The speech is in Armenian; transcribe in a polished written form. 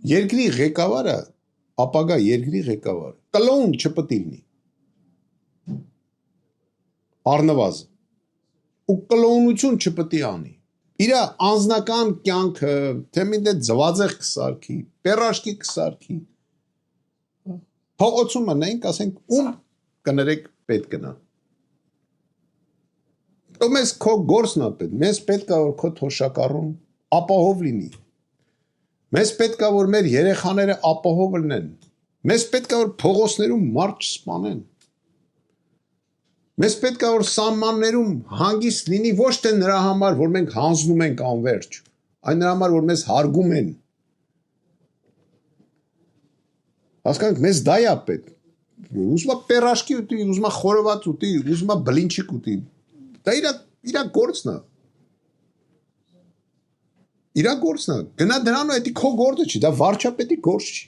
Երկրի ղեկավարը, ապագա երկրի ղեկավարը, կլոուն չպետք է լինի։ Առնվազն։ Ու կլոունություն չպետք է անի։ Իր անձնական կյանքը, թե մինչ ձվածեղ կսարքի, պերաշկի կսարքի։ Փողոցում մնայինք, ասենք, ում կներեք պետք գնա։ Ու մեզ քո գործն է պետք, մեզ պետք է որ քո թոշակառուն ապահով լինի։ Մեզ պետք է որ մեր երեխաները ապահով լինեն։ Մեզ պետք է որ փողոցներում մարդ չսպանեն։ Մեզ պետք է որ սահմաններում հանգիստ լինի ոչ թե նրա համար, որ մենք հանձնում ենք անverջ, այլ նրա համար, որ մեզ հարգում են։ Հասկանաք, մեզ դա է պետք։ Ուզում է պերաշկի ուտի, ուզում է խորոված ուտի, ուզում է բլինչիկ ուտի։ Դա իր գործն է։ Իր գործն է։ Գնա դրան ու դա քո գործը չի, դա վարչապետի գործ չի։